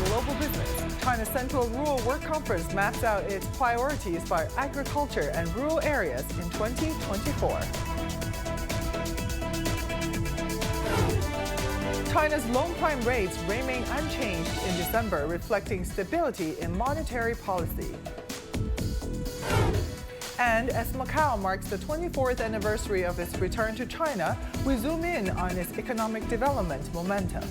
Global Business. China's Central Rural Work Conference maps out its priorities by agriculture and rural areas in 2024. China's loan prime rates remain unchanged in December, reflecting stability in monetary policy. And as Macau marks the 24th anniversary of its return to China, we zoom in on its economic development momentum.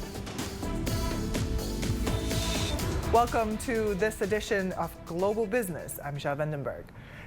Welcome to this edition of Global Business. I'm Xiao Vandenberg.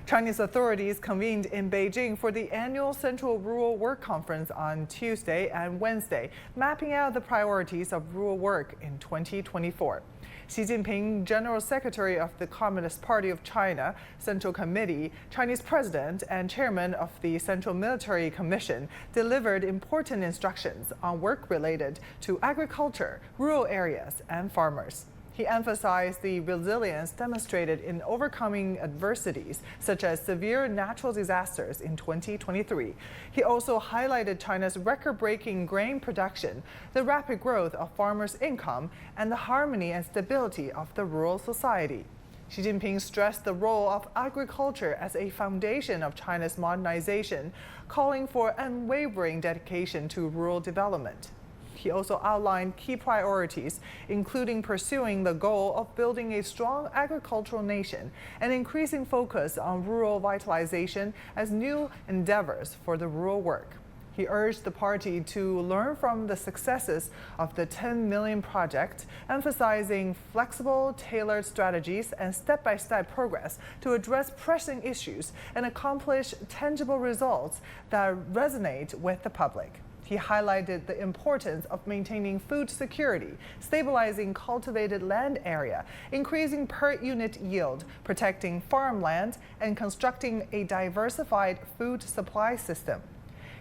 Chinese authorities convened in Beijing for the annual Central Rural Work Conference on Tuesday and Wednesday, mapping out the priorities of rural work in 2024. Xi Jinping, General Secretary of the Communist Party of China Central Committee, Chinese President, and Chairman of the Central Military Commission, delivered important instructions on work related to agriculture, rural areas, and farmers. He emphasized the resilience demonstrated in overcoming adversities, such as severe natural disasters in 2023. He also highlighted China's record-breaking grain production, the rapid growth of farmers' income, and the harmony and stability of the rural society. Xi Jinping stressed the role of agriculture as a foundation of China's modernization, calling for unwavering dedication to rural development. He also outlined key priorities, including pursuing the goal of building a strong agricultural nation and increasing focus on rural vitalization as new endeavors for the rural work. He urged the party to learn from the successes of the 10 Million Project, emphasizing flexible, tailored strategies and step-by-step progress to address pressing issues and accomplish tangible results that resonate with the public. He highlighted the importance of maintaining food security, stabilizing cultivated land area, increasing per-unit yield, protecting farmland, and constructing a diversified food supply system.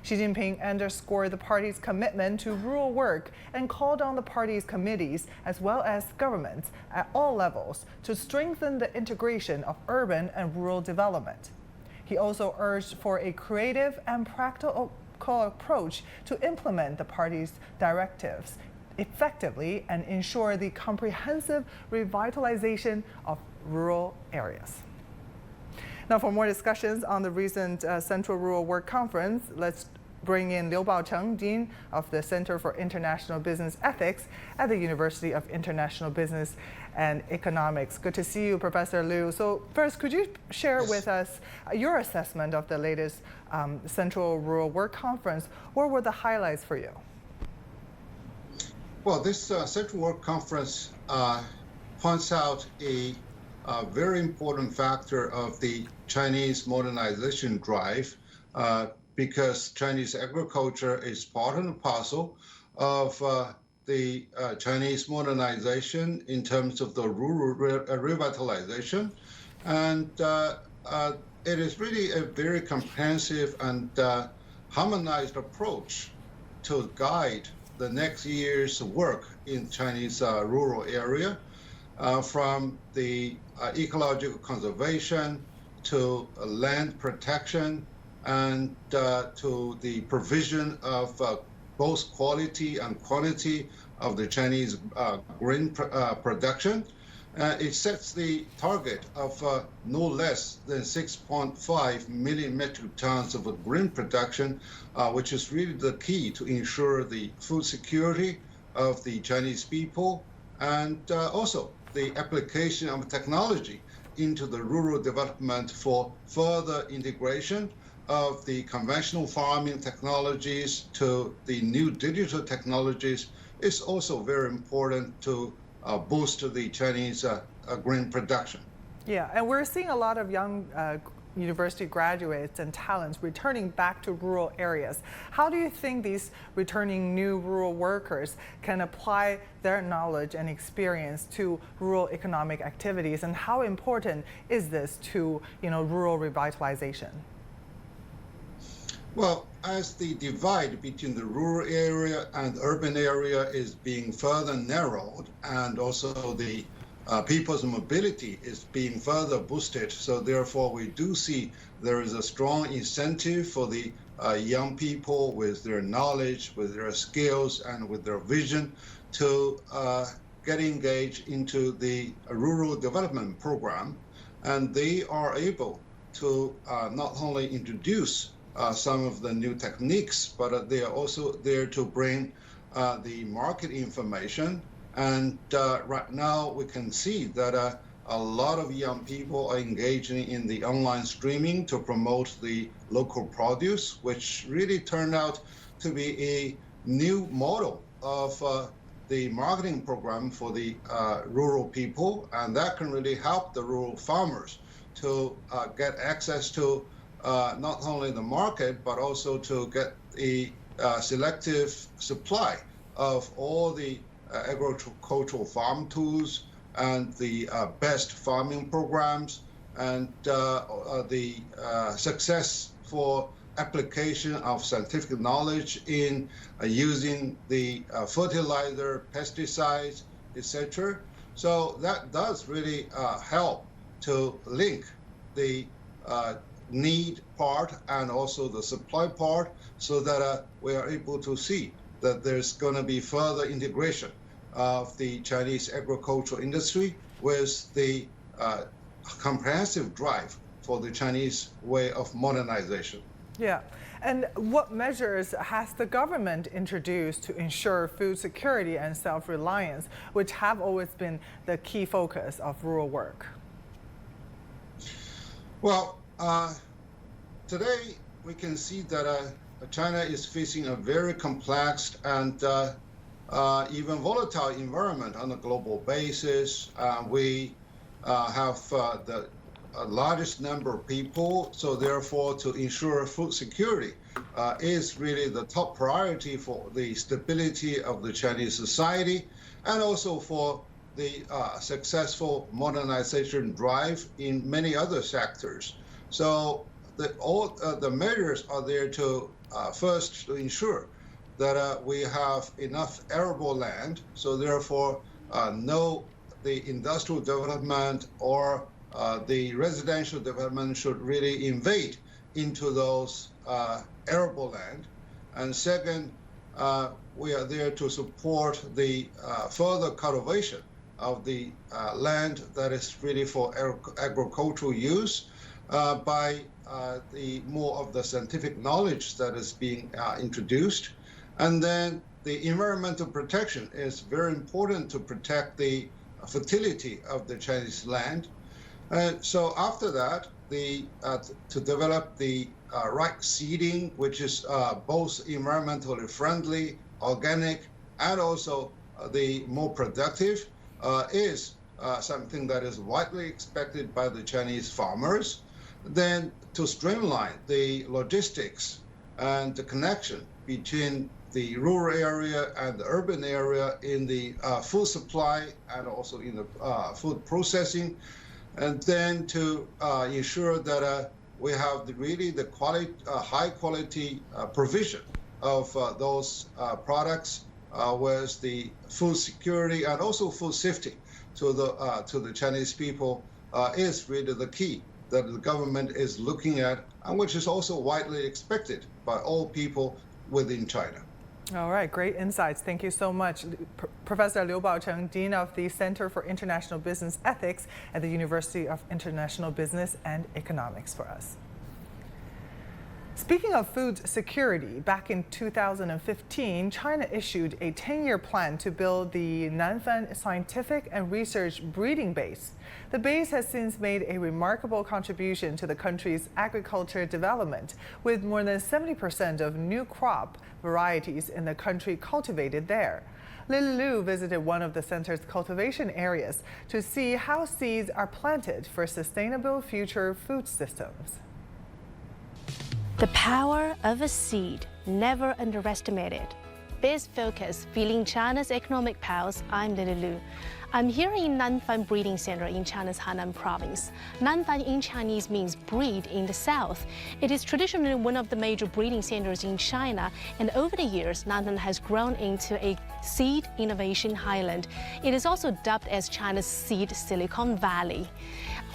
Xi Jinping underscored the party's commitment to rural work and called on the party's committees as well as governments at all levels to strengthen the integration of urban and rural development. He also urged for a creative and practical approach to implement the party's directives effectively and ensure the comprehensive revitalization of rural areas. Now, for more discussions on the recent Central Rural Work Conference, let's bring in Liu Baocheng, Dean of the Center for International Business Ethics at the University of International Business and Economics. Good to see you, Professor Liu. So first, could you share with us your assessment of the latest Central Rural Work Conference? What were the highlights for you? Well, this Central Work Conference points out a very important factor of the Chinese modernization drive, because Chinese agriculture is part and parcel of the Chinese modernization in terms of the rural revitalization. And it is really a very comprehensive and harmonized approach to guide the next year's work in Chinese rural area, from the ecological conservation to land protection, and to the provision of both quality and quantity of the Chinese grain production. It sets the target of no less than 6.5 million metric tons of grain production, which is really the key to ensure the food security of the Chinese people, and also the application of technology into the rural development for further integration of the conventional farming technologies to the new digital technologies is also very important to boost the Chinese grain production. Yeah, and we're seeing a lot of young university graduates and talents returning back to rural areas. How do you think these returning new rural workers can apply their knowledge and experience to rural economic activities, and how important is this to rural revitalization? Well, as the divide between the rural area and urban area is being further narrowed, and also the people's mobility is being further boosted, so therefore we do see there is a strong incentive for the young people with their knowledge, with their skills, and with their vision to get engaged into the rural development program, and they are able to not only introduce some of the new techniques, but they are also there to bring the market information. And right now we can see that a lot of young people are engaging in the online streaming to promote the local produce, which really turned out to be a new model of the marketing program for the rural people, and that can really help the rural farmers to get access to not only the market, but also to get a selective supply of all the agricultural farm tools and the best farming programs and the successful application of scientific knowledge in using the fertilizer, pesticides, etc. So that does really help to link the need part and also the supply part, so that we are able to see that there's going to be further integration of the Chinese agricultural industry with the comprehensive drive for the Chinese way of modernization. Yeah. And what measures has the government introduced to ensure food security and self-reliance, which have always been the key focus of rural work? Well, today we can see that China is facing a very complex and even volatile environment on a global basis. We have the largest number of people, so therefore to ensure food security is really the top priority for the stability of the Chinese society, and also for the successful modernization drive in many other sectors. So all the measures are there to first to ensure that we have enough arable land, so therefore the industrial development or the residential development should really invade into those arable land. And second, we are there to support the further cultivation of the land that is really for agricultural use by the more of the scientific knowledge that is being introduced. And then the environmental protection is very important to protect the fertility of the Chinese land. So after that, to develop the right seeding, which is both environmentally friendly, organic, and also the more productive, is something that is widely expected by the Chinese farmers. Then to streamline the logistics and the connection between the rural area and the urban area in the food supply and also in the food processing, and then to ensure that we have the quality, high quality provision of those products with the food security and also food safety to the Chinese people is really the key that the government is looking at, and which is also widely expected by all people within China. All right, great insights. Thank you so much. Professor Liu Baocheng, Dean of the Center for International Business Ethics at the University of International Business and Economics for us. Speaking of food security, back in 2015, China issued a 10-year plan to build the Nanfan Scientific and Research Breeding Base. The base has since made a remarkable contribution to the country's agriculture development, with more than 70% of new crop varieties in the country cultivated there. Lily Liu visited one of the center's cultivation areas to see how seeds are planted for sustainable future food systems. The power of a seed, never underestimated. Biz Focus, feeling China's economic pulse. I'm Lily Liu. I'm here in Nanfan Breeding Center in China's Henan province. Nanfan in Chinese means breed in the south. It is traditionally one of the major breeding centers in China, and over the years, Nanfan has grown into a Seed Innovation Highland. It is also dubbed as China's Seed Silicon Valley.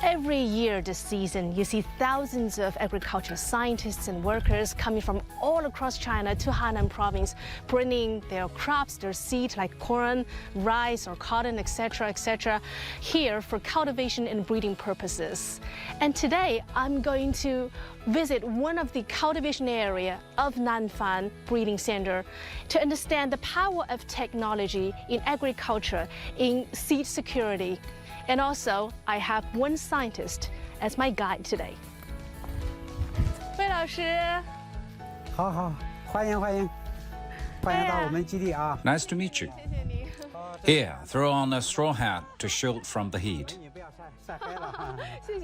Every year this season, you see thousands of agricultural scientists and workers coming from all across China to Hainan province, bringing their crops, their seed like corn, rice or cotton, etc., here for cultivation and breeding purposes. And today, I'm going to visit one of the cultivation area of Nanfan Breeding Center to understand the power of technology in agriculture, in seed security. And also, I have one scientist as my guide today. 魏老师，好好，欢迎欢迎，欢迎到我们基地啊！ Nice to meet you. Here, throw on a straw hat to shield from the heat.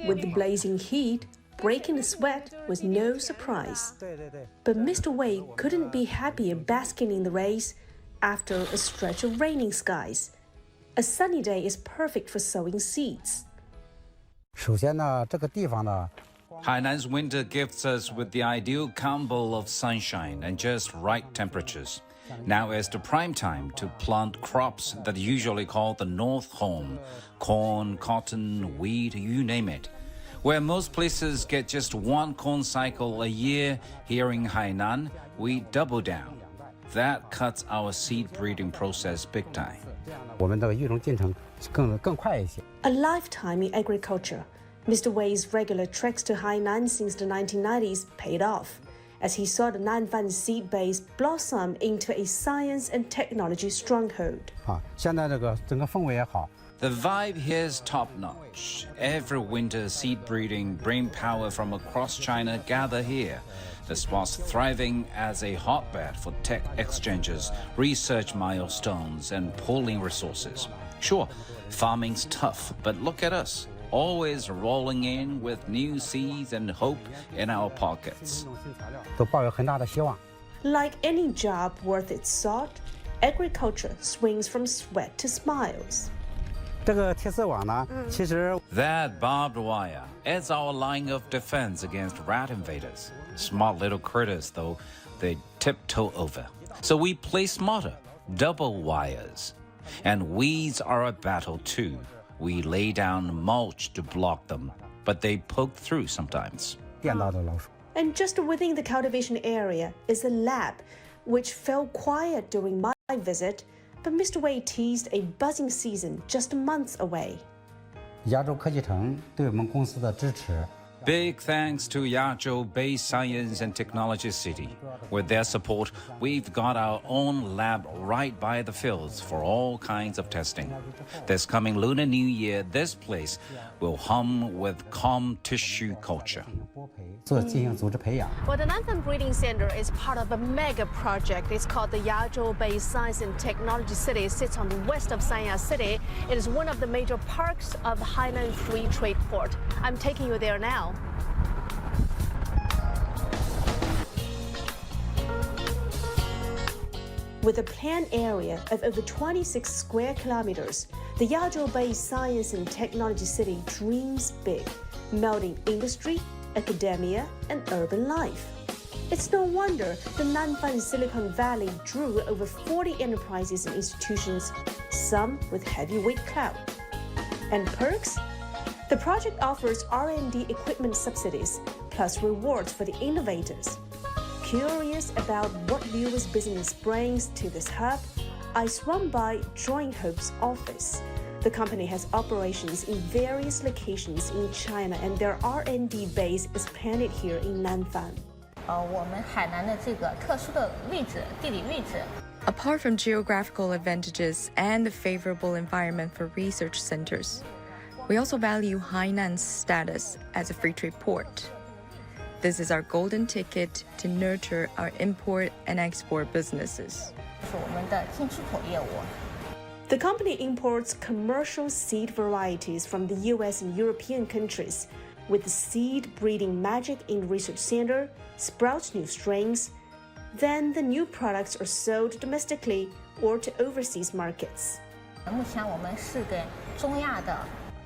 With the blazing heat, breaking a sweat was no surprise. 对对对， But Mr. Wei couldn't be happier basking in the rays after a stretch of raining skies. A sunny day is perfect for sowing seeds. 首先呢，这个地方呢， Hainan's winter gifts us with the ideal combo of sunshine and just right temperatures. Now is the prime time to plant crops that usually call the North home. Corn, cotton, wheat, you name it. Where most places get just one corn cycle a year, here in Hainan, we double down. That cuts our seed breeding process big time. 我们的育种进程更快一些。 A lifetime in agriculture. Mr. Wei's regular treks to Hainan since the 1990s paid off, as he saw the Nanfan seed base blossom into a science and technology stronghold. 啊，现在这个整个氛围也好。 The vibe here is top-notch. Every winter, seed breeding, brain power from across China gather here. The spot's thriving as a hotbed for tech exchanges, research milestones, and pooling resources. Sure, farming's tough, but look at us, always rolling in with new seeds and hope in our pockets. 都抱有很大的希望。 Like any job worth its salt, agriculture swings from sweat to smiles. 这个铁丝网呢，其实 That barbed wire is our line of defense against rat invaders. Smart little critters, though, they tiptoe over. So we play smarter, double wires. And weeds are a battle too. We lay down mulch to block them, but they poke through sometimes. 电到的老鼠。 And just within the cultivation area is a lab, which fell quiet during my visit, but Mr. Wei teased a buzzing season just months away. 亚洲科技城对我们公司的支持。 Big thanks to Yazhou Bay Science and Technology City. With their support, we've got our own lab right by the fields for all kinds of testing. This coming Lunar New Year, this place will hum with calm tissue culture. 进行组织培养。 Well, the Nanfan Breeding Center is part of a mega project. It's called the Yazhou Bay Science and Technology City. It sits on the west of Sanya City. It is one of the major parks of Hainan Free Trade Port. I'm taking you there now. With a planned area of over 26 square kilometers, the Yazhou Bay Science and Technology City dreams big, melding industry, academia, and urban life. It's no wonder the Nanfan Silicon Valley drew over 40 enterprises and institutions, some with heavyweight clout. And perks? The project offers R&D equipment subsidies, plus rewards for the innovators. Curious about what viewers' business brings to this hub, I swung by Joint Hope's office. The company has operations in various locations in China, and their R&D base is planted here in Nanfan. 我们海南的这个特殊的位置，地理位置。 Apart from geographical advantages and the favorable environment for research centers, we also value Hainan's status as a free trade port. This is our golden ticket to nurture our import and export businesses. 是我们的进出口业务。 The company imports commercial seed varieties from the US and European countries, with the seed breeding magic in the research center, sprouts new strains. Then the new products are sold domestically or to overseas markets. 目前我们是给中亚的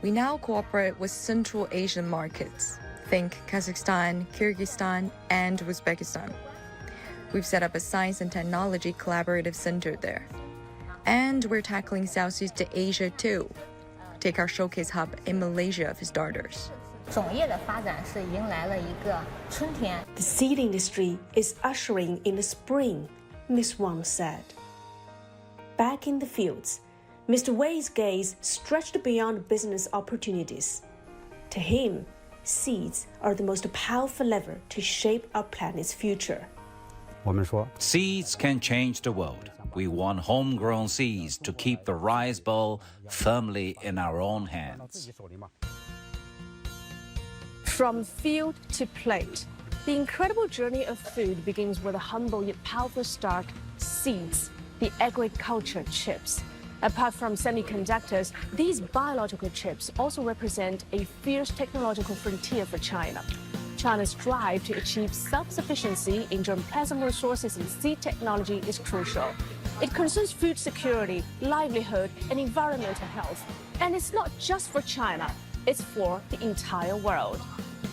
We now cooperate with Central Asian markets. Think Kazakhstan, Kyrgyzstan, and Uzbekistan. We've set up a science and technology collaborative center there. And we're tackling Southeast Asia too. Take our showcase hub in Malaysia for starters. 种业的发展是迎来了一个春天。 The seed industry is ushering in the spring, Ms. Wang said. Back in the fields, Mr. Wei's gaze stretched beyond business opportunities. To him, seeds are the most powerful lever to shape our planet's future. 我们说 Seeds can change the world. We want homegrown seeds to keep the rice bowl firmly in our own hands. From field to plate, the incredible journey of food begins with a humble yet powerful start: seeds, the agriculture chips. Apart from semiconductors, these biological chips also represent a fierce technological frontier for China. China's drive to achieve self-sufficiency in germplasm resources and seed technology is crucial. It concerns food security, livelihood, and environmental health. And it's not just for China, it's for the entire world.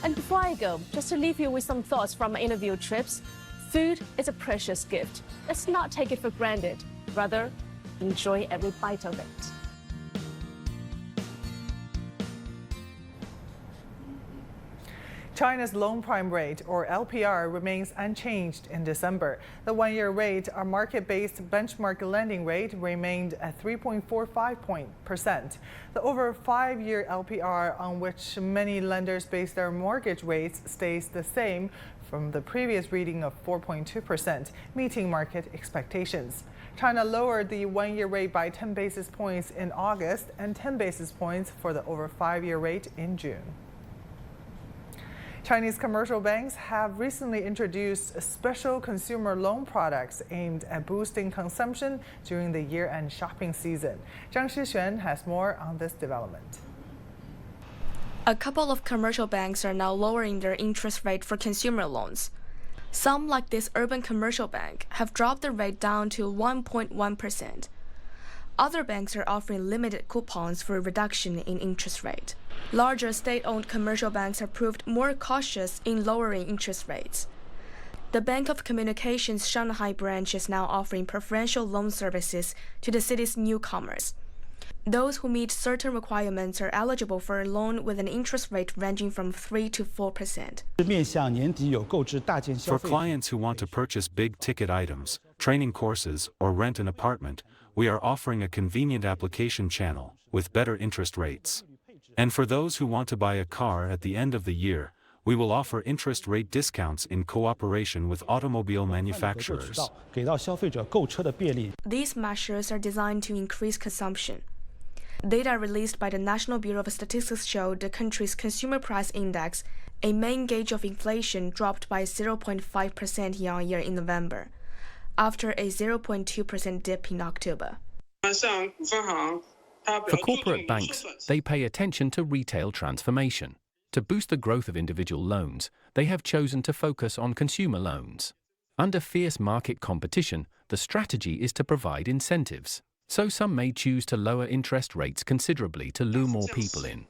And before I go, just to leave you with some thoughts from my interview trips, food is a precious gift. Let's not take it for granted. Rather, enjoy every bite of it. China's loan prime rate, or LPR, remains unchanged in December. The one-year rate, our market-based benchmark lending rate, remained at 3.45%. The over 5-year LPR, on which many lenders base their mortgage rates, stays the same from the previous reading of 4.2%, meeting market expectations. China lowered the one-year rate by 10 basis points in August and 10 basis points for the over 5-year rate in June. Chinese commercial banks have recently introduced special consumer loan products aimed at boosting consumption during the year-end shopping season. Zhang Shixuan has more on this development. A couple of commercial banks are now lowering their interest rate for consumer loans. Some, like this urban commercial bank, have dropped the rate down to 1.1%. Other banks are offering limited coupons for a reduction in interest rate. Larger state-owned commercial banks have proved more cautious in lowering interest rates. The Bank of Communications Shanghai branch is now offering preferential loan services to the city's newcomers. Those who meet certain requirements are eligible for a loan with an interest rate ranging from 3 to 4%. For clients who want to purchase big-ticket items, training courses, or rent an apartment, we are offering a convenient application channel with better interest rates. And for those who want to buy a car at the end of the year, we will offer interest rate discounts in cooperation with automobile manufacturers. These measures are designed to increase consumption. Data released by the National Bureau of Statistics showed the country's consumer price index, a main gauge of inflation, dropped by 0.5% year-on-year in November, after a 0.2% dip in October. For corporate banks, they pay attention to retail transformation. To boost the growth of individual loans, they have chosen to focus on consumer loans. Under fierce market competition, the strategy is to provide incentives. So some may choose to lower interest rates considerably to lure more people in.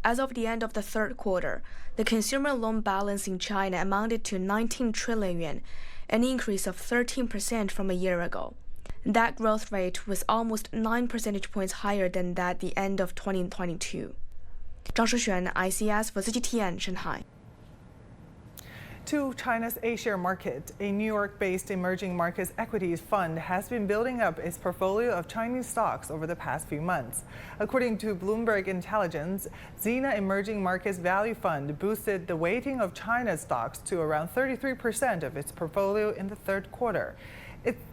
As of the end of the third quarter, the consumer loan balance in China amounted to 19 trillion yuan, an increase of 13% from a year ago. That growth rate was almost 9 percentage points higher than that at the end of 2022. Zhang Shixuan, ICS for CGTN, Shanghai. To China's A-share market, a New York-based emerging markets equities fund has been building up its portfolio of Chinese stocks over the past few months. According to Bloomberg Intelligence, Zena Emerging Markets Value Fund boosted the weighting of China's stocks to around 33% of its portfolio in the third quarter.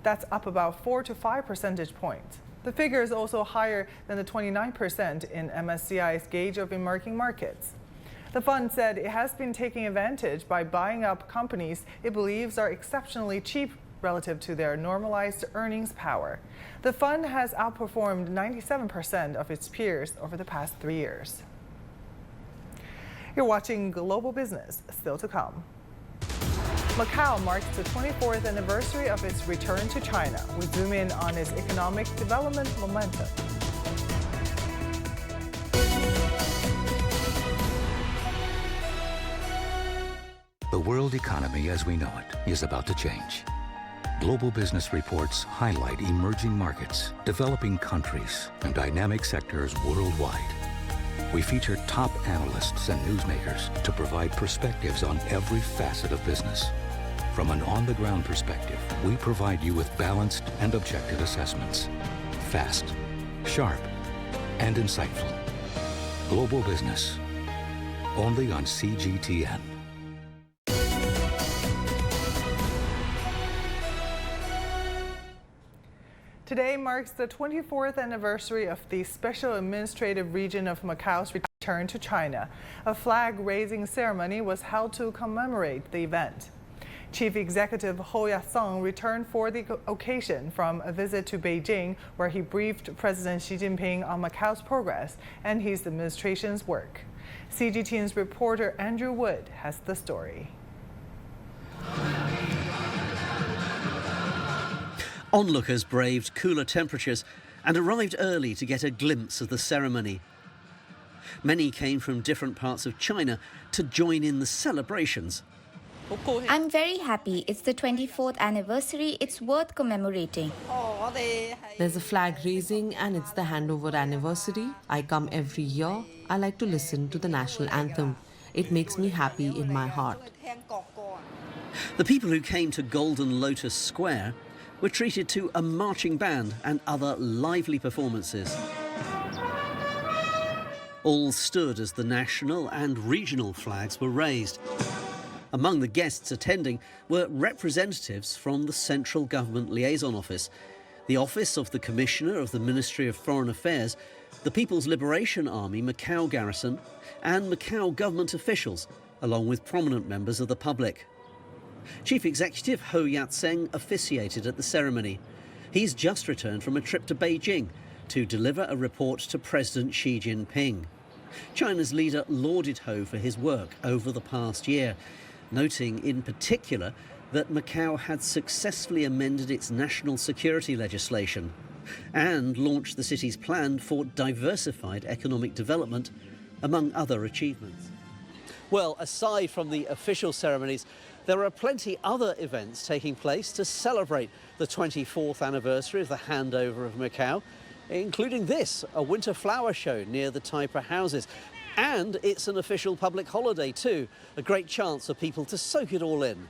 That's up about 4 to 5 percentage points. The figure is also higher than the 29% in MSCI's gauge of emerging markets. The fund said it has been taking advantage by buying up companies it believes are exceptionally cheap relative to their normalized earnings power. The fund has outperformed 97% of its peers over the past 3 years. You're watching Global Business, still to come. Macau marks the 24th anniversary of its return to China. We zoom in on its economic development momentum. The world economy as we know it is about to change. Global Business reports highlight emerging markets, developing countries, and dynamic sectors worldwide. We feature top analysts and newsmakers to provide perspectives on every facet of business. From an on-the-ground perspective, we provide you with balanced and objective assessments. Fast, sharp, and insightful. Global Business. Only on CGTN. Today marks the 24th anniversary of the Special Administrative Region of Macau's return to China. A flag-raising ceremony was held to commemorate the event. Chief Executive Hou Yatseng returned for the occasion from a visit to Beijing, where he briefed President Xi Jinping on Macau's progress and his administration's work. CGTN's reporter Andrew Wood has the story. Onlookers braved cooler temperatures and arrived early to get a glimpse of the ceremony. Many came from different parts of China to join in the celebrations. I'm very happy. It's the 24th anniversary. It's worth commemorating. There's a flag raising and it's the handover anniversary. I come every year. I like to listen to the national anthem. It makes me happy in my heart. The people who came to Golden Lotus Square were treated to a marching band and other lively performances. All stood as the national and regional flags were raised. Among the guests attending were representatives from the Central Government Liaison Office, the Office of the Commissioner of the Ministry of Foreign Affairs, the People's Liberation Army Macau Garrison, and Macau government officials, along with prominent members of the public. Chief Executive Hou Yatseng officiated at the ceremony. He's just returned from a trip to Beijing to deliver a report to President Xi Jinping. China's leader lauded Hou for his work over the past year, noting in particular that Macau had successfully amended its national security legislation and launched the city's plan for diversified economic development, among other achievements. Well, aside from the official ceremonies, there are plenty other events taking place to celebrate the 24th anniversary of the handover of Macau, including this, a winter flower show near the Taipei houses. And it's an official public holiday too, a great chance for people to soak it all in.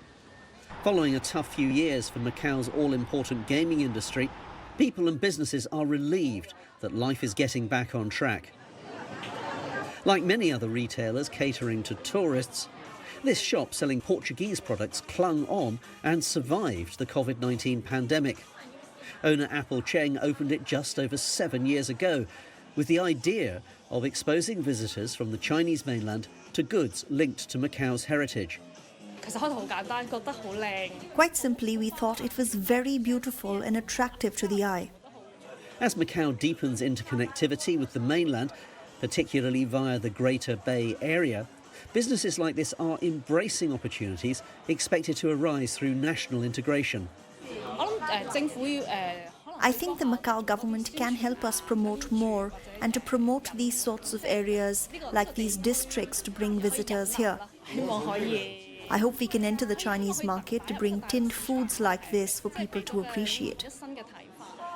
Following a tough few years for Macau's all-important gaming industry, people and businesses are relieved that life is getting back on track. Like many other retailers catering to tourists, this shop selling Portuguese products clung on and survived the COVID-19 pandemic. Owner Apple Cheng opened it just over 7 years ago, with the idea of exposing visitors from the Chinese mainland to goods linked to Macau's heritage. Quite simply, we thought it was very beautiful and attractive to the eye. As Macau deepens interconnectivity with the mainland, particularly via the Greater Bay Area, businesses like this are embracing opportunities expected to arise through national integration. I think the Macau government can help us promote more and to promote these sorts of areas like these districts to bring visitors here. I hope we can enter the Chinese market to bring tinned foods like this for people to appreciate.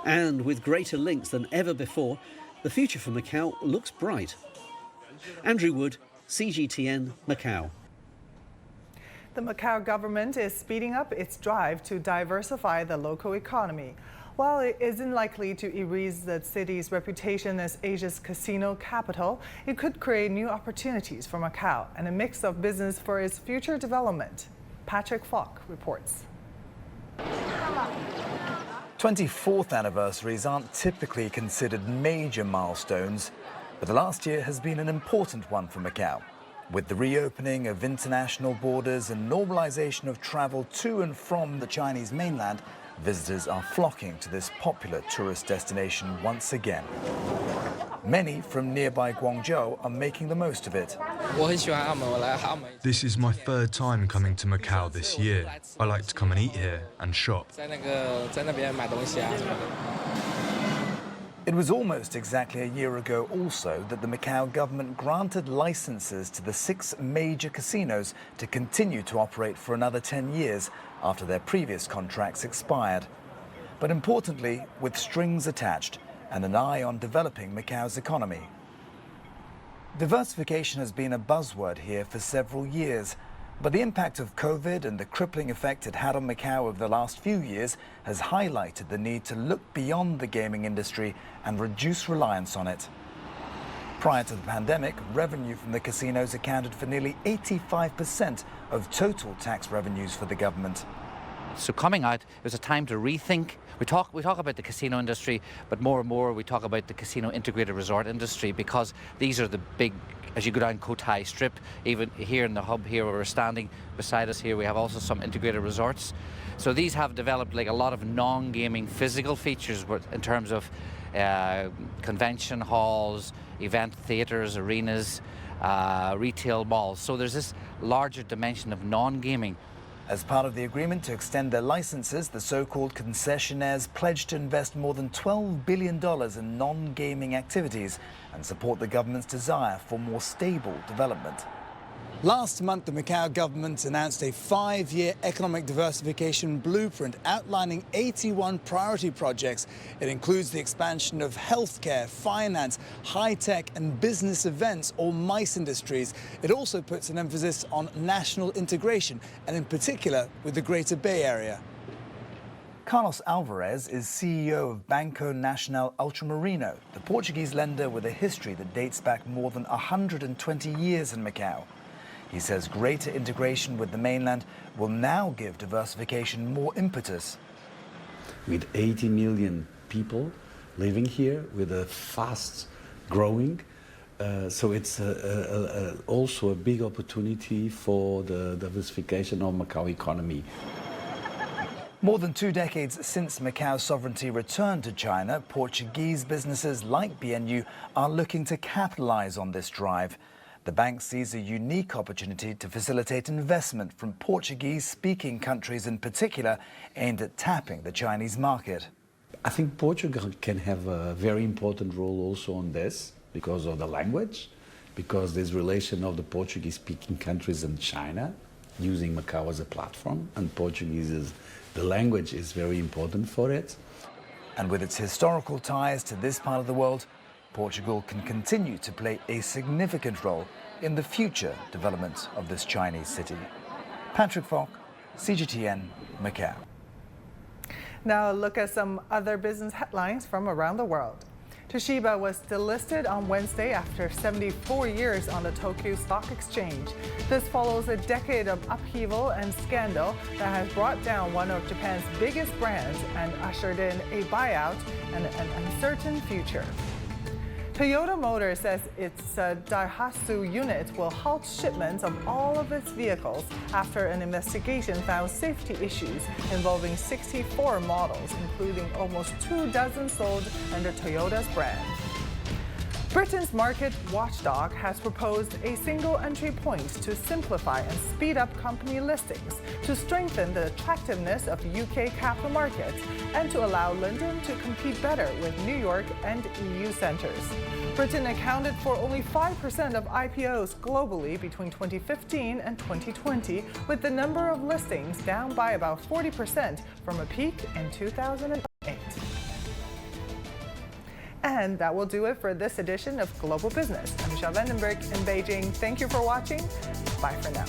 And with greater links than ever before, the future for Macau looks bright. Andrew Wood, CGTN, Macau. The Macau government is speeding up its drive to diversify the local economy. While it isn't likely to erase the city's reputation as Asia's casino capital, it could create new opportunities for Macau and a mix of business for its future development. Patrick Falk reports. 24th anniversaries aren't typically considered major milestones, but the last year has been an important one for Macau. With the reopening of international borders and normalization of travel to and from the Chinese mainland, visitors are flocking to this popular tourist destination once again. Many from nearby Guangzhou are making the most of it. This is my third time coming to Macau this year. I like to come and eat here and shop. It was almost exactly a year ago also that the Macau government granted licenses to the 6 major casinos to continue to operate for another 10 years after their previous contracts expired. But importantly, with strings attached and an eye on developing Macau's economy. Diversification has been a buzzword here for several years, but the impact of COVID and the crippling effect it had on Macau over the last few years has highlighted the need to look beyond the gaming industry and reduce reliance on it. Prior to the pandemic, revenue from the casinos accounted for nearly 85% of total tax revenues for the government. So coming out, it was a time to rethink. We talk about the casino industry, but more and more we talk about the casino integrated resort industry, because these are the big, as you go down Cotai Strip, even here in the hub here where we're standing beside us here, we have also some integrated resorts. So these have developed like a lot of non-gaming physical features in terms of convention halls, event theatres, arenas, retail malls. So there's this larger dimension of non-gaming. As part of the agreement to extend their licenses, the so-called concessionaires pledged to invest more than $12 billion in non-gaming activities and support the government's desire for more stable development. Last month, the Macau government announced a 5-year economic diversification blueprint outlining 81 priority projects. It includes the expansion of healthcare, finance, high-tech and business events, or MICE industries. It also puts an emphasis on national integration, and in particular with the Greater Bay Area. Carlos Alvarez is CEO of Banco Nacional Ultramarino, the Portuguese lender with a history that dates back more than 120 years in Macau. He says greater integration with the mainland will now give diversification more impetus. With 80 million people living here, with a fast growing, so it's also a big opportunity for the diversification of Macau economy. More than 2 decades since Macau's sovereignty returned to China, Portuguese businesses like BNU are looking to capitalize on this drive. The bank sees a unique opportunity to facilitate investment from Portuguese-speaking countries in particular, aimed at tapping the Chinese market. I think Portugal can have a very important role also on this because of the language, because there's relation of the Portuguese-speaking countries and China using Macau as a platform, and Portuguese the language is very important for it. And with its historical ties to this part of the world, Portugal can continue to play a significant role in the future development of this Chinese city. Patrick Falk, CGTN, Macau. Now look at some other business headlines from around the world. Toshiba was delisted on Wednesday after 74 years on the Tokyo Stock Exchange. This follows a decade of upheaval and scandal that has brought down one of Japan's biggest brands and ushered in a buyout and an uncertain future. Toyota Motor says its Daihatsu unit will halt shipments of all of its vehicles after an investigation found safety issues involving 64 models, including almost 24 sold under Toyota's brand. Britain's market watchdog has proposed a single entry point to simplify and speed up company listings, to strengthen the attractiveness of UK capital markets, and to allow London to compete better with New York and EU centers. Britain accounted for only 5% of IPOs globally between 2015 and 2020, with the number of listings down by about 40% from a peak in 2008. And that will do it for this edition of Global Business. I'm Michelle Vandenberg in Beijing. Thank you for watching. Bye for now.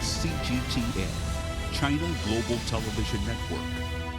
CGTN, China Global Television Network.